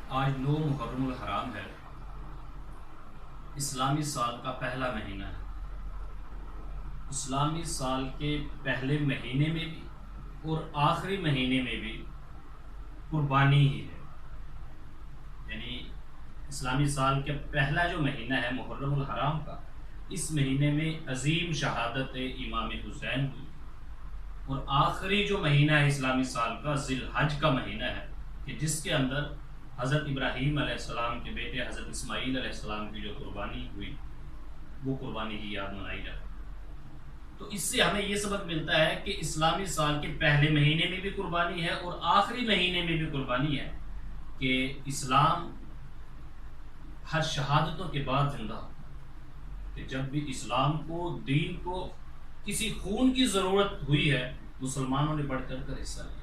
آج 9 محرم الحرام ہے۔ اسلامی سال کا پہلا مہینہ ہے۔ اسلامی سال کے پہلے مہینے میں بھی اور آخری مہینے میں بھی قربانی ہی ہے۔ یعنی اسلامی سال کے پہلا جو مہینہ ہے محرم الحرام کا، اس مہینے میں عظیم شہادت امام حسین کی، اور آخری جو مہینہ ہے اسلامی سال کا ذی الحج کا مہینہ ہے، کہ جس کے اندر حضرت ابراہیم علیہ السلام کے بیٹے حضرت اسماعیل علیہ السلام کی جو قربانی ہوئی، وہ قربانی کی یاد منائی جاتی ہے۔ تو اس سے ہمیں یہ سبق ملتا ہے کہ اسلامی سال کے پہلے مہینے میں بھی قربانی ہے اور آخری مہینے میں بھی قربانی ہے، کہ اسلام ہر شہادتوں کے بعد زندہ ہو، کہ جب بھی اسلام کو، دین کو کسی خون کی ضرورت ہوئی ہے، مسلمانوں نے بڑھ کر حصہ لیا۔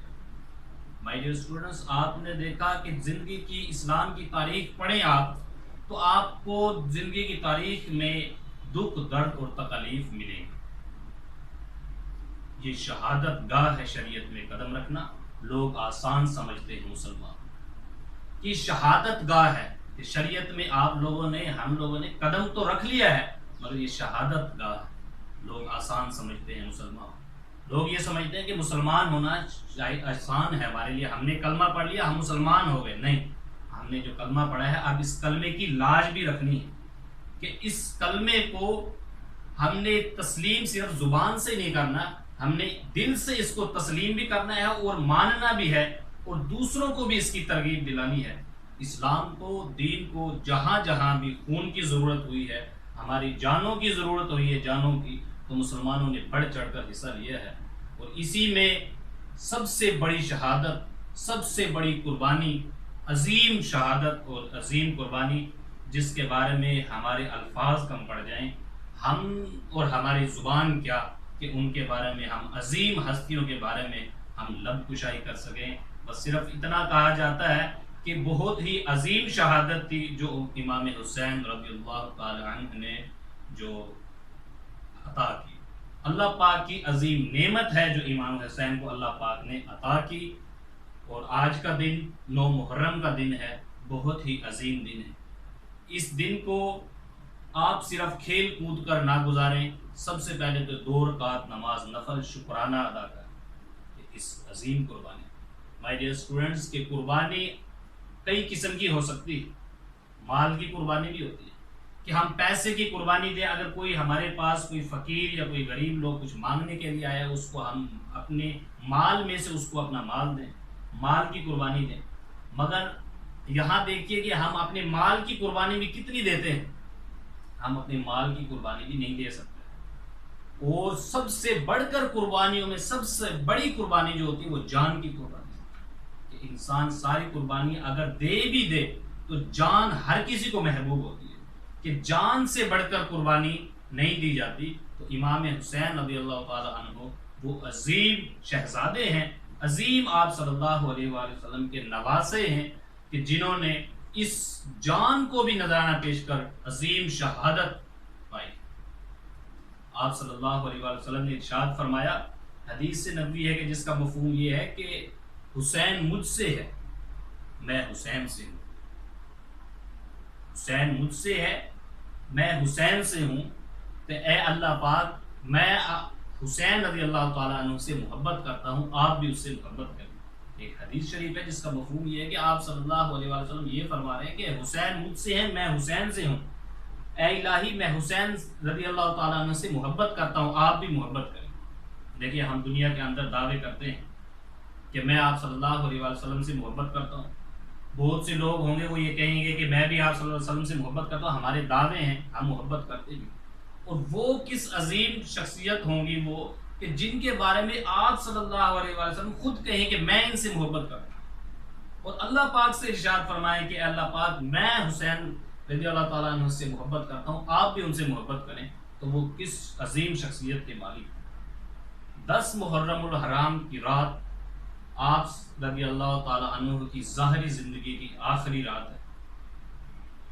مائی ڈیئر اسٹوڈنٹس، آپ نے دیکھا کہ زندگی کی، اسلام کی تاریخ پڑھیں آپ، تو آپ کو زندگی کی تاریخ میں دکھ، درد اور تکالیف ملیں گے۔ یہ شہادت گاہ ہے شریعت میں قدم رکھنا۔ لوگ آسان سمجھتے ہیں مسلمان کہ شہادت گاہ ہے، کہ شریعت میں آپ لوگوں نے، ہم لوگوں نے قدم تو رکھ لیا ہے، مگر یہ شہادت گاہ ہے۔ لوگ آسان سمجھتے ہیں مسلمان، لوگ یہ سمجھتے ہیں کہ مسلمان ہونا آسان ہے ہمارے لیے، ہم نے کلمہ پڑھ لیا ہم مسلمان ہو گئے۔ نہیں، ہم نے جو کلمہ پڑھا ہے اب اس کلمے کی لاج بھی رکھنی ہے، کہ اس کلمے کو ہم نے تسلیم صرف زبان سے نہیں کرنا، ہم نے دل سے اس کو تسلیم بھی کرنا ہے اور ماننا بھی ہے، اور دوسروں کو بھی اس کی ترغیب دلانی ہے۔ اسلام کو، دین کو جہاں جہاں بھی خون کی ضرورت ہوئی ہے، ہماری جانوں کی ضرورت ہوئی ہے، جانوں کی، تو مسلمانوں نے بڑھ چڑھ کر حصہ لیا ہے۔ اور اسی میں سب سے بڑی شہادت، سب سے بڑی قربانی، عظیم شہادت اور عظیم قربانی، جس کے بارے میں ہمارے الفاظ کم پڑ جائیں، ہم اور ہماری زبان کیا کہ ان کے بارے میں، ہم عظیم ہستیوں کے بارے میں ہم لب کشائی کر سکیں۔ بس صرف اتنا کہا جاتا ہے کہ بہت ہی عظیم شہادت تھی جو امام حسین رضی اللہ تعالی عنہ نے جو عطا کی۔ اللہ پاک کی عظیم نعمت ہے جو امام حسین کو اللہ پاک نے عطا کی، اور آج کا دن 9 محرم کا دن ہے، بہت ہی عظیم دن ہے۔ اس دن کو آپ صرف کھیل کود کر نہ گزاریں، سب سے پہلے تو 2 رکعت نماز نفل شکرانہ ادا کریں اس عظیم قربانی۔ مائی ڈیئر اسٹوڈنٹس، کہ قربانی کئی قسم کی ہو سکتی ہے۔ مال کی قربانی بھی ہوتی ہے، کہ ہم پیسے کی قربانی دیں۔ اگر کوئی ہمارے پاس کوئی فقیر یا کوئی غریب لوگ کچھ مانگنے کے لیے آیا، اس کو ہم اپنے مال میں سے اس کو اپنا مال دیں، مال کی قربانی دیں۔ مگر یہاں دیکھیے کہ ہم اپنے مال کی قربانی بھی کتنی دیتے ہیں۔ ہم اپنے مال کی قربانی بھی نہیں دے سکتے، اور سب سے بڑھ کر قربانیوں میں سب سے بڑی قربانی جو ہوتی ہے وہ جان کی قربانی ہے، کہ انسان ساری قربانی اگر دے بھی دے تو جان ہر کسی کو محبوب ہوتی ہے، کہ جان سے بڑھ کر قربانی نہیں دی جاتی۔ تو امام حسین رضی اللہ تعالی عنہ وہ عظیم شہزادے ہیں، عظیم آپ صلی اللہ علیہ وآلہ وسلم کے نواسے ہیں، کہ جنہوں نے اس جان کو بھی نذرانہ پیش کر عظیم شہادت پائی۔ آپ صلی اللہ علیہ وآلہ وسلم نے ارشاد فرمایا، حدیث سے نبوی ہے کہ جس کا مفہوم یہ ہے کہ حسین مجھ سے ہے، میں حسین سے ہوں۔ حسین مجھ سے ہے، میں حسین سے ہوں، تو اے اللہ پاک، میں حسین رضی اللہ تعالیٰ عنہ سے محبت کرتا ہوں، آپ بھی اس سے محبت کریں۔ ایک حدیث شریف ہے جس کا مفہوم یہ ہے کہ آپ صلی اللہ علیہ وآلہ وسلم یہ فرما رہے ہیں کہ حسین مجھ سے ہے، میں حسین سے ہوں، اے الہی میں حسین رضی اللہ تعالیٰ عنہ سے محبت کرتا ہوں، آپ بھی محبت کریں۔ دیکھیے، ہم دنیا کے اندر دعوے کرتے ہیں کہ میں آپ صلی اللہ علیہ وآلہ وسلم سے محبت کرتا ہوں۔ بہت سے لوگ ہوں گے وہ یہ کہیں گے کہ میں بھی آپ صلی اللہ علیہ وسلم سے محبت کرتا ہوں، ہمارے دعوے ہیں، ہم محبت کرتے بھی۔ اور وہ کس عظیم شخصیت ہوں گی وہ، کہ جن کے بارے میں آپ صلی اللہ علیہ وآلہ وسلم خود کہیں کہ میں ان سے محبت کرتا ہوں، اور اللہ پاک سے ارشاد فرمائے کہ اللہ پاک، میں حسین رضی اللہ تعالیٰ عنہ سے محبت کرتا ہوں، آپ بھی ان سے محبت کریں، تو وہ کس عظیم شخصیت کے مالک ہیں۔ 10 محرم الحرام کی رات آپ رضی اللہ تعالیٰ عنہ کی ظاہری زندگی کی آخری رات ہے،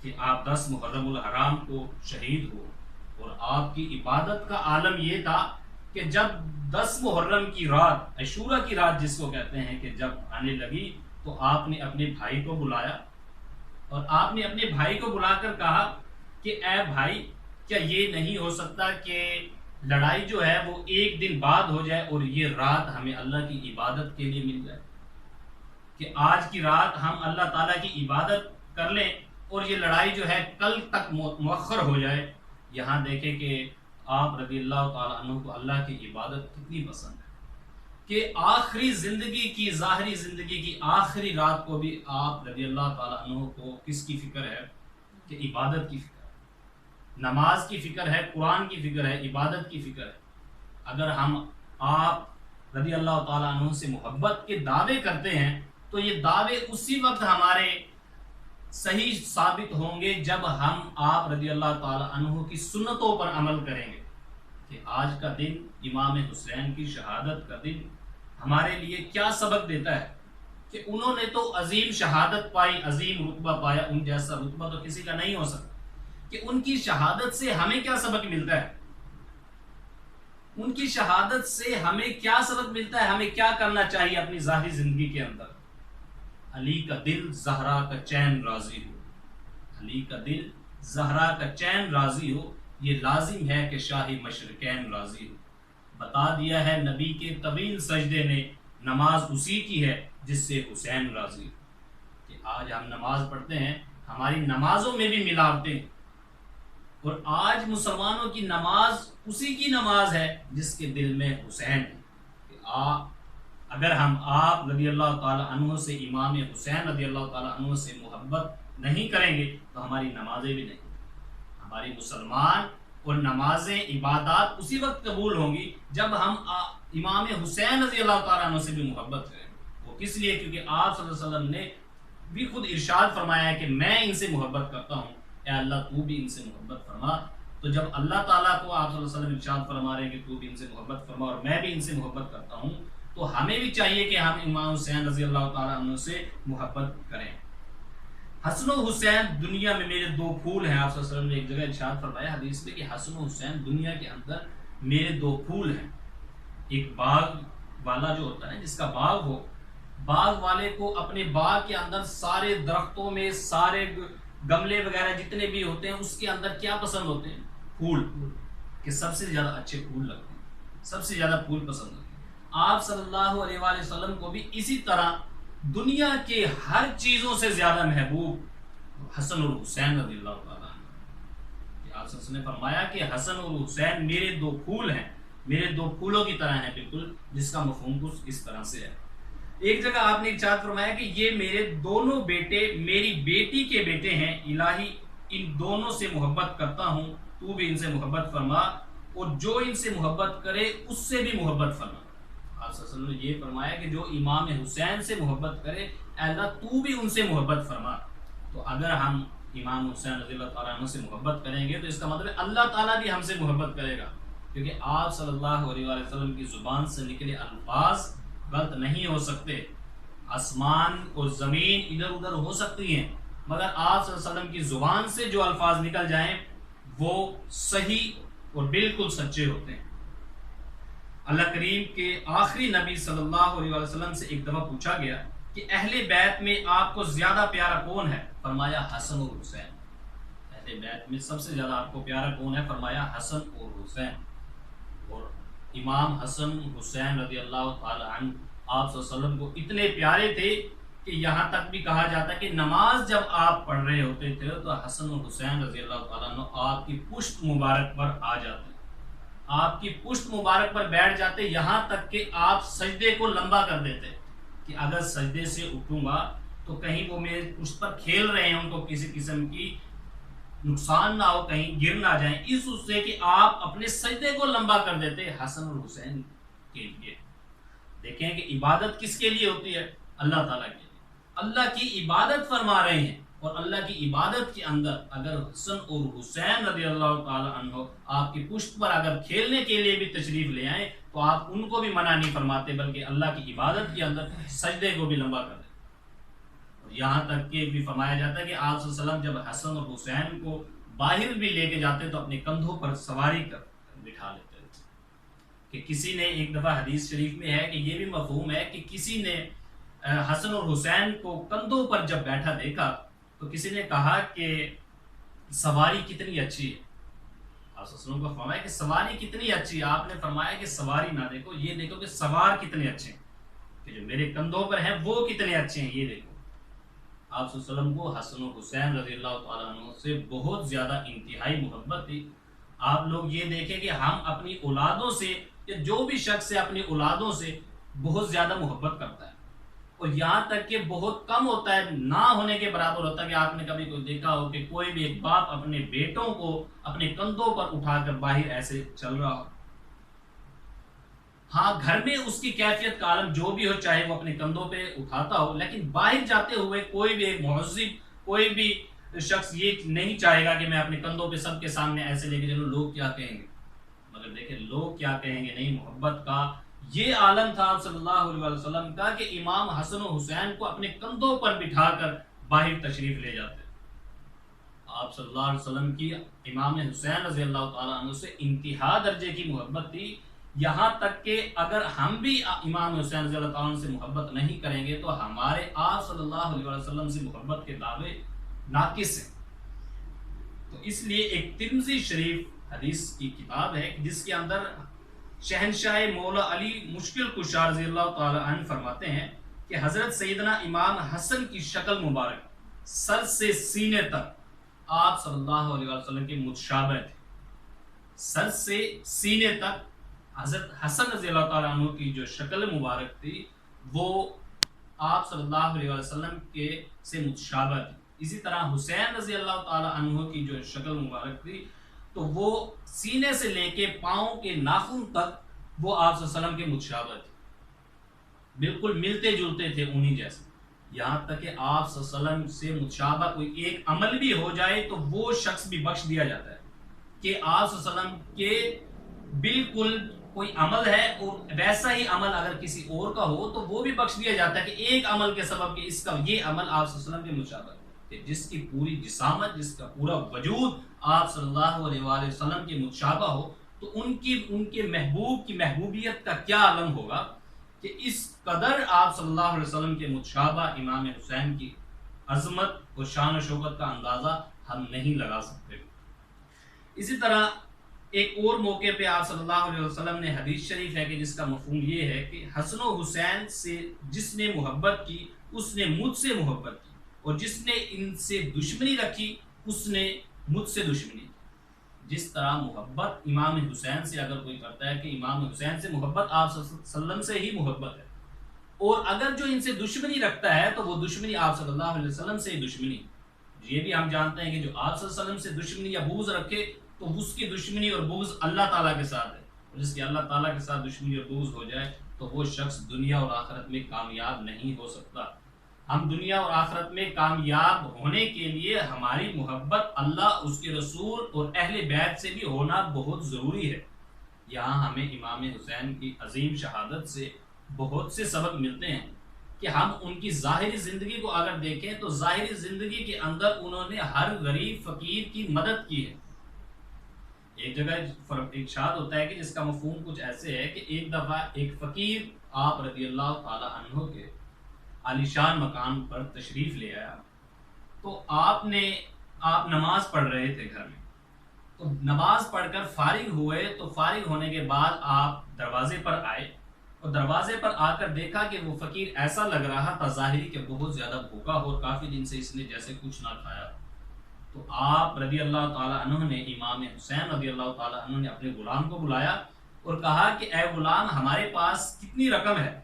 کہ آپ 10 محرم الحرام کو شہید ہو، اور آپ کی عبادت کا عالم یہ تھا کہ جب 10 محرم کی رات، عاشوراء کی رات جس کو کہتے ہیں، کہ جب آنے لگی تو آپ نے اپنے بھائی کو بلایا، اور آپ نے اپنے بھائی کو بلا کر کہا کہ اے بھائی، کیا یہ نہیں ہو سکتا کہ لڑائی جو ہے وہ ایک دن بعد ہو جائے اور یہ رات ہمیں اللہ کی عبادت کے لیے مل جائے، کہ آج کی رات ہم اللہ تعالیٰ کی عبادت کر لیں اور یہ لڑائی جو ہے کل تک مؤخر ہو جائے۔ یہاں دیکھیں کہ آپ رضی اللہ تعالیٰ عنہ کو اللہ کی عبادت کتنی پسند ہے کہ آخری زندگی کی، ظاہری زندگی کی آخری رات کو بھی آپ رضی اللہ تعالیٰ عنہ کو کس کی فکر ہے؟ کہ عبادت کی فکر ہے، نماز کی فکر ہے، قرآن کی فکر ہے، عبادت کی فکر ہے۔ اگر ہم آپ رضی اللہ تعالیٰ عنہ سے محبت کے دعوے کرتے ہیں تو یہ دعوے اسی وقت ہمارے صحیح ثابت ہوں گے جب ہم آپ رضی اللہ تعالیٰ عنہ کی سنتوں پر عمل کریں گے۔ کہ آج کا دن امام حسین کی شہادت کا دن ہمارے لیے کیا سبق دیتا ہے کہ انہوں نے تو عظیم شہادت پائی، عظیم رتبہ پایا، ان جیسا رتبہ تو کسی کا نہیں ہو سکتا، کہ ان کی شہادت سے ہمیں کیا سبق ملتا ہے، ان کی شہادت سے ہمیں کیا سبق ملتا ہے، ہمیں کیا کرنا چاہیے اپنی ظاہری زندگی کے اندر۔ علی کا دل زہرا کا چین راضی ہو، علی کا دل زہرا کا چین راضی ہو، یہ لازم ہے کہ شاہ مشرقین راضی ہو۔ بتا دیا ہے نبی کے طویل سجدے نے، نماز اسی کی ہے جس سے حسین راضی ہو۔ کہ آج ہم نماز پڑھتے ہیں، ہماری نمازوں میں بھی ملاوٹیں، اور آج مسلمانوں کی نماز اسی کی نماز ہے جس کے دل میں حسین ہے۔ کہ اگر ہم آپ رضی اللہ تعالیٰ عنہ سے، امام حسین رضی اللہ تعالیٰ عنہ سے محبت نہیں کریں گے تو ہماری نمازیں بھی نہیں، ہماری مسلمان اور نمازیں، عبادات اسی وقت قبول ہوں گی جب ہم امام حسین رضی اللہ تعالیٰ عنہ سے بھی محبت کریں گے۔ وہ کس لیے؟ کیونکہ آپ صلی اللہ علیہ وسلم نے بھی خود ارشاد فرمایا ہے کہ میں ان سے محبت کرتا ہوں، اے اللہ تو بھی ان سے محبت فرما۔ تو جب اللہ تعالیٰ کو آپ صلی اللہ علیہ وسلم ارشاد فرما رہے ہیں کہ تو بھی ان سے محبت فرما اور میں بھی ان سے محبت کرتا ہوں، تو ہمیں بھی چاہیے کہ ہم امام حسین رضی اللہ تعالیٰ عنہ سے محبت کریں۔ حسن و حسین دنیا میں میرے دو پھول ہیں، آپ صلی اللہ علیہ وسلم نے ایک جگہ ارشاد فرمایا حدیث میں کہ حسن و حسین دنیا کے اندر میرے دو پھول ہیں۔ ایک باغ والا جو ہوتا ہے، جس کا باغ ہو، باغ والے کو اپنے باغ کے اندر سارے درختوں میں، سارے گملے وغیرہ جتنے بھی ہوتے ہیں اس کے اندر کیا پسند ہوتے ہیں؟ پھول، کہ سب سے زیادہ اچھے پھول لگتے ہیں، سب سے زیادہ پھول پسند ہوتے ہیں۔ آپ صلی اللہ علیہ وآلہ وسلم کو بھی اسی طرح دنیا کے ہر چیزوں سے زیادہ محبوب حسن اور حسین رضی اللہ تعالیٰ عنہ۔ آپ صلی اللہ علیہ وسلم نے فرمایا کہ حسن اور حسین میرے دو پھول ہیں، میرے دو پھولوں کی طرح ہیں، بالکل جس کا مفہوم کچھ اس طرح سے ہے۔ ایک جگہ آپ نے ارشاد فرمایا کہ یہ میرے دونوں بیٹے میری بیٹی کے بیٹے ہیں، الہی ان دونوں سے محبت کرتا ہوں، تو بھی ان سے محبت فرما، اور جو ان سے محبت کرے اس سے بھی محبت فرما۔ آپ صلی اللہ علیہ وسلم نے یہ فرمایا کہ جو امام حسین سے محبت کرے، اے اللہ تو بھی ان سے محبت فرما۔ تو اگر ہم امام حسین رضی اللہ تعالیٰ عنہ سے محبت کریں گے تو اس کا مطلب اللہ تعالیٰ بھی ہم سے محبت کرے گا، کیونکہ آپ صلی اللہ علیہ وسلم کی زبان سے نکلے الفاظ غلط نہیں ہو سکتے۔ آسمان اور زمین ادھر ادھر ہو سکتی ہیں، مگر آپ صلی اللہ علیہ وسلم کی زبان سے جو الفاظ نکل جائیں وہ صحیح اور بالکل سچے ہوتے ہیں۔ اللہ کریم کے آخری نبی صلی اللہ علیہ وسلم سے ایک دفعہ پوچھا گیا کہ اہل بیت میں آپ کو زیادہ پیارا کون ہے؟ فرمایا حسن اور حسین۔ اہل بیت میں سب سے زیادہ آپ کو پیارا کون ہے؟ فرمایا حسن اور حسین۔ اور امام حسن حسین رضی اللہ تعالی عنہ آپ صلی اللہ علیہ وسلم کو اتنے پیارے تھے کہ یہاں تک بھی کہا جاتا ہے کہ نماز جب آپ پڑھ رہے ہوتے تھے تو حسن اور حسین رضی اللہ تعالیٰ عنہ آپ کی پشت مبارک پر آ جاتے، آپ کی پشت مبارک پر بیٹھ جاتے، یہاں تک کہ آپ سجدے کو لمبا کر دیتے کہ اگر سجدے سے اٹھوں گا تو کہیں وہ میرے پشت پر کھیل رہے ہیں، ان کو کسی قسم کی نقصان نہ ہو، کہیں گر نہ جائیں، اس سے کہ آپ اپنے سجدے کو لمبا کر دیتے حسن اور حسین کے لیے۔ دیکھیں کہ عبادت کس کے لیے ہوتی ہے؟ اللہ تعالیٰ کے لیے۔ اللہ کی عبادت فرما رہے ہیں، اور اللہ کی عبادت کے اندر اگر حسن اور حسین رضی اللہ تعالی عنہ آپ کی پشت پر اگر کھیلنے کے لیے بھی تشریف لے آئیں تو آپ ان کو بھی منع نہیں فرماتے، بلکہ اللہ کی عبادت کے اندر سجدے کو بھی لمبا کر دیتے۔ اور یہاں تک کہ بھی فرمایا جاتا ہے کہ آپ صلی اللہ علیہ وسلم جب حسن اور حسین کو باہر بھی لے کے جاتے تو اپنے کندھوں پر سواری کر بٹھا لیتے۔ کہ کسی نے ایک دفعہ حدیث شریف میں ہے کہ یہ بھی مفہوم ہے کہ کسی نے حسن اور حسین کو کندھوں پر جب بیٹھا دیکھا تو کسی نے کہا کہ سواری کتنی اچھی ہے، آپ صلی اللہ علیہ وسلم کو فرمایا کہ سواری کتنی اچھی ہے، آپ نے فرمایا کہ سواری نہ دیکھو، یہ دیکھو کہ سوار کتنے اچھے ہیں، کہ جو میرے کندھوں پر ہیں وہ کتنے اچھے ہیں، یہ دیکھو۔ آپ صلی اللہ علیہ وسلم کو حسن و حسین رضی اللہ تعالیٰ عنہ سے بہت زیادہ انتہائی محبت تھی۔ آپ لوگ یہ دیکھیں کہ ہم اپنی اولادوں سے، یا جو بھی شخص ہے اپنی اولادوں سے بہت زیادہ محبت کرتا ہے، اور یہاں تک کہ بہت کم ہوتا ہے، نہ ہونے کے برابر ہوتا ہے کہ آپ نے کبھی کوئی دیکھا ہو کہ کوئی بھی ایک باپ اپنے بیٹوں کو اپنے کندھوں پر اٹھا کر باہر ایسے چل رہا ہو۔ ہاں گھر میں اس کی کیفیت کا عالم جو بھی ہو، چاہے وہ اپنے کندھوں پہ اٹھاتا ہو، لیکن باہر جاتے ہوئے کوئی بھی ایک مہذب، کوئی بھی شخص یہ نہیں چاہے گا کہ میں اپنے کندھوں پہ سب کے سامنے ایسے لے کے چلوں، لوگ کیا کہیں گے۔ مگر دیکھیں لوگ کیا کہیں گے نہیں، محبت کا یہ عالم تھا آپ صلی اللہ علیہ وسلم کا کہ امام حسن و حسین کو اپنے کندھوں پر بٹھا کر باہر تشریف لے جاتے۔ آپ صلی اللہ علیہ وسلم کی امام حسین رضی اللہ تعالیٰ عنہ سے انتہا درجے کی محبت تھی، یہاں تک کہ اگر ہم بھی امام حسین رضی اللہ تعالیٰ عنہ سے محبت نہیں کریں گے تو ہمارے آپ صلی اللہ علیہ وسلم سے محبت کے دعوے ناقص ہیں۔ تو اس لیے ایک ترمذی شریف حدیث کی کتاب ہے جس کے اندر شہنشاہ مولا علی مشکل کشا رضی اللہ تعالی عنہ فرماتے ہیں کہ حضرت سیدنا امام حسن کی شکل مبارک سر سے سینے تک آپ صلی اللہ علیہ وسلم کے متشابہ تھے۔ سر سے سینے تک حضرت حسن رضی اللہ تعالیٰ عنہ کی جو شکل مبارک تھی وہ آپ صلی اللہ علیہ وسلم کے سے متشابہ تھی۔ اسی طرح حسین رضی اللہ تعالیٰ عنہ کی جو شکل مبارک تھی تو وہ سینے سے لے کے پاؤں کے ناخن تک وہ آپ صلی اللہ علیہ وسلم کے متشابہ تھے، بالکل ملتے جلتے تھے انہی جیسے۔ یہاں تک کہ آپ صلی اللہ علیہ وسلم سے متشابہ کوئی ایک عمل بھی ہو جائے تو وہ شخص بھی بخش دیا جاتا ہے، کہ آپ صلی اللہ علیہ وسلم کے بالکل کوئی عمل ہے اور ویسا ہی عمل اگر کسی اور کا ہو تو وہ بھی بخش دیا جاتا ہے، کہ ایک عمل کے سبب کہ اس کا یہ عمل آپ صلی اللہ علیہ وسلم کے مشابہ ہے، کہ جس کی پوری جسامت، جس کا پورا وجود آپ صلی اللہ علیہ وآلہ وسلم کے مشابہ ہو تو ان کے محبوب کی محبوبیت کا کیا عالم ہوگا کہ اس قدر آپ صلی اللہ علیہ وسلم کے مشابہ امام حسین کی عظمت اور شان و شوکت کا اندازہ ہم نہیں لگا سکتے۔ اسی طرح ایک اور موقع پہ آپ صلی اللہ علیہ وسلم نے حدیث شریف ہے کہ جس کا مفہوم یہ ہے کہ حسن و حسین سے جس نے محبت کی اس نے مجھ سے محبت کی، اور جس نے ان سے دشمنی رکھی اس نے مجھ سے دشمنی کی۔ جس طرح محبت امام حسین سے اگر کوئی کرتا ہے کہ امام حسین سے محبت آپ صلی اللہ علیہ وسلم سے ہی محبت ہے، اور اگر جو ان سے دشمنی رکھتا ہے تو وہ دشمنی آپ صلی اللہ علیہ وسلم سے ہی دشمنی۔ یہ بھی ہم جانتے ہیں کہ جو آپ صلی اللہ علیہ وسلم سے دشمنی یا بغض رکھے تو اس کی دشمنی اور بغض اللہ تعالیٰ کے ساتھ ہے، اور جس کی اللہ تعالیٰ کے ساتھ دشمنی اور بغض ہو جائے تو وہ شخص دنیا اور آخرت میں کامیاب نہیں ہو سکتا۔ ہم دنیا اور آخرت میں کامیاب ہونے کے لیے ہماری محبت اللہ، اس کے رسول اور اہل بیت سے بھی ہونا بہت ضروری ہے۔ یہاں ہمیں امام حسین کی عظیم شہادت سے بہت سے سبق ملتے ہیں کہ ہم ان کی ظاہری زندگی کو اگر دیکھیں تو ظاہری زندگی کے اندر انہوں نے ہر غریب فقیر کی مدد کی ہے۔ ایک جگہ ارشاد ہوتا ہے کہ جس کا مفہوم کچھ ایسے ہے کہ ایک دفعہ ایک فقیر آپ رضی اللہ تعالی عنہ کے عالیشان مکان پر تشریف لے آیا، تو آپ نماز پڑھ رہے تھے گھر میں، تو نماز پڑھ کر فارغ ہوئے، تو فارغ ہونے کے بعد آپ دروازے پر آئے، اور دروازے پر آ کر دیکھا کہ وہ فقیر ایسا لگ رہا تھا ظاہری کہ بہت زیادہ بھوکا ہو، اور کافی دن سے اس نے جیسے کچھ نہ کھایا۔ تو آپ رضی اللہ تعالی عنہ نے، امام حسین رضی اللہ تعالی عنہ نے اپنے غلام کو بلایا اور کہا کہ اے غلام، ہمارے پاس کتنی رقم ہے،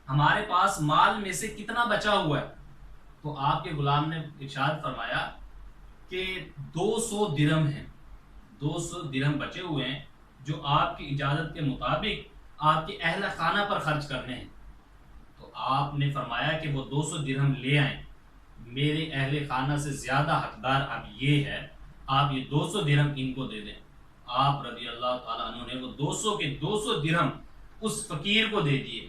ہمارے پاس مال میں سے کتنا بچا ہوا ہے؟ تو آپ کے غلام نے ارشاد فرمایا کہ 200 درہم ہیں، 200 درہم بچے ہوئے ہیں جو آپ کی اجازت کے مطابق آپ کے اہل خانہ پر خرچ کرنے ہیں۔ تو آپ نے فرمایا کہ وہ 200 درہم لے آئیں، میرے اہل خانہ سے زیادہ حقدار اب یہ ہے، آپ یہ 200 درہم ان کو دے دیں۔ آپ رضی اللہ تعالیٰ عنہ نے وہ 200 کے 200 درہم اس فقیر کو دے دیے،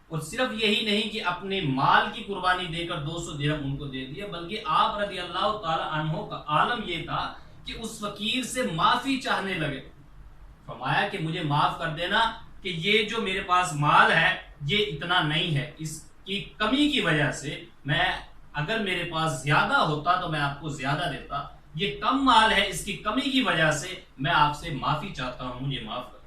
اور صرف یہی نہیں کہ اپنے مال کی قربانی دے کر 200 درہم ان کو دے دیے، بلکہ آپ رضی اللہ تعالیٰ عنہ کا عالم یہ تھا کہ اس فقیر سے معافی چاہنے لگے، فرمایا کہ مجھے معاف کر دینا کہ یہ جو میرے پاس مال ہے یہ اتنا نہیں ہے، اس کی کمی کی وجہ سے میں اگر میرے پاس زیادہ ہوتا تو میں آپ کو زیادہ دیتا، یہ کم مال ہے، اس کی کمی کی وجہ سے میں آپ سے معافی چاہتا ہوں، مجھے معاف کرو۔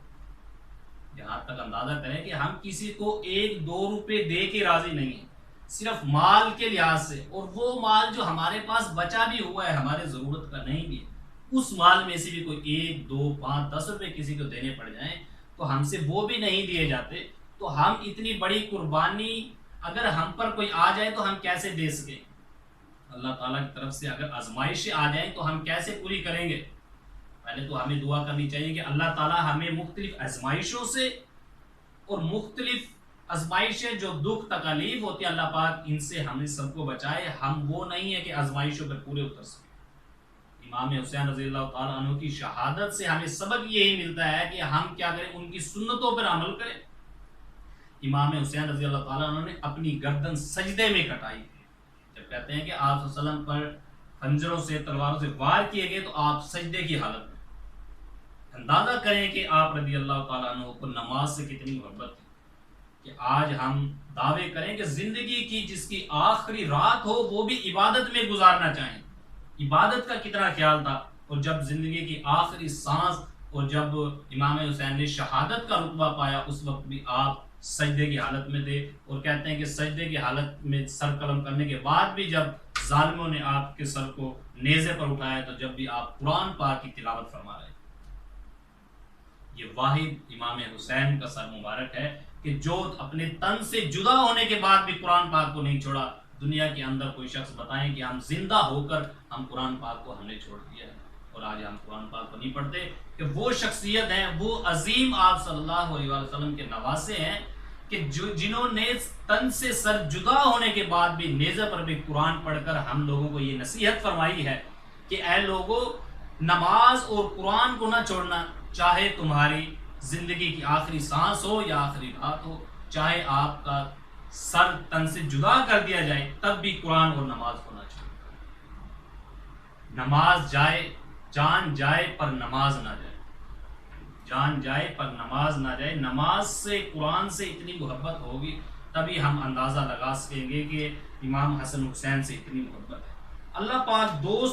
یہاں تک اندازہ کریں کہ ہم کسی کو 1-2 روپے دے کے راضی نہیں ہیں، صرف مال کے لحاظ سے، اور وہ مال جو ہمارے پاس بچا بھی ہوا ہے، ہمارے ضرورت کا نہیں بھی ہے، اس مال میں سے بھی کوئی 1، 2، 5، 10 روپے کسی کو دینے پڑ جائیں تو ہم سے وہ بھی نہیں دیے جاتے، تو ہم اتنی بڑی قربانی اگر ہم پر کوئی آ جائے تو ہم کیسے دے سکیں؟ اللہ تعالیٰ کی طرف سے اگر آزمائشیں آ جائیں تو ہم کیسے پوری کریں گے؟ پہلے تو ہمیں دعا کرنی چاہیے کہ اللہ تعالیٰ ہمیں مختلف آزمائشوں سے اور مختلف آزمائشیں جو دکھ تکالیف ہوتی ہے، اللہ پاک ان سے ہمیں سب کو بچائے۔ ہم وہ نہیں ہے کہ آزمائشوں پر پورے اتر سکیں۔ امام حسین رضی اللہ تعالیٰ عنہ کی شہادت سے ہمیں سبق یہی ملتا ہے کہ ہم کیا کریں، ان کی سنتوں پر عمل کریں۔ امام حسین رضی اللہ تعالیٰ عنہ نے اپنی گردن سجدے میں کٹائی تھی۔ جب کہتے ہیں کہ آپ صلی اللہ علیہ وسلم پر خنجروں سے، تلواروں سے وار کیے گئے تو آپ سجدے کی حالت میں، اندازہ کریں کہ آپ رضی اللہ تعالیٰ عنہ کو نماز سے کتنی محبت تھی کہ آج ہم دعوے کریں کہ زندگی کی جس کی آخری رات ہو وہ بھی عبادت میں گزارنا چاہیں۔ عبادت کا کتنا خیال تھا، اور جب زندگی کی آخری سانس اور جب امام حسین نے شہادت کا رتبہ پایا اس وقت بھی آپ سجدے کی حالت میں تھے، اور کہتے ہیں کہ سجدے کی حالت میں سر قلم کرنے کے بعد بھی جب ظالموں نے آپ کے سر کو نیزے پر اٹھایا تو جب بھی آپ قرآن پاک کی تلاوت فرما رہے۔ یہ واحد امام حسین کا سر مبارک ہے کہ جو اپنے تن سے جدا ہونے کے بعد بھی قرآن پاک کو نہیں چھوڑا۔ دنیا کے اندر کوئی شخص بتائیں کہ ہم زندہ ہو کر ہم قرآن پاک کو ہم نے چھوڑ دیا ہے اور آج ہم قرآن پاک کو نہیں پڑھتے، کہ وہ شخصیت ہیں، وہ عظیم آپ صلی اللہ علیہ وسلم کے نواسے ہیں کہ جنہوں نے تن سے سر جدا ہونے کے بعد بھی نیزے پر بھی قرآن پڑھ کر ہم لوگوں کو یہ نصیحت فرمائی ہے کہ اے لوگوں، نماز اور قرآن کو نہ چھوڑنا، چاہے تمہاری زندگی کی آخری سانس ہو یا آخری رات ہو، چاہے آپ کا سر تن سے جدا کر دیا جائے تب بھی قرآن اور نماز کو نہ چھوڑیں۔ نماز جائے، جان جائے پر نماز نہ جائے، جان جائے پر نماز نہ جائے۔ نماز سے، قرآن سے اتنی محبت ہوگی تبھی ہم اندازہ لگا سکیں گے کہ امام حسن حسین سے اتنی محبت ہے۔ اللہ پاک دوست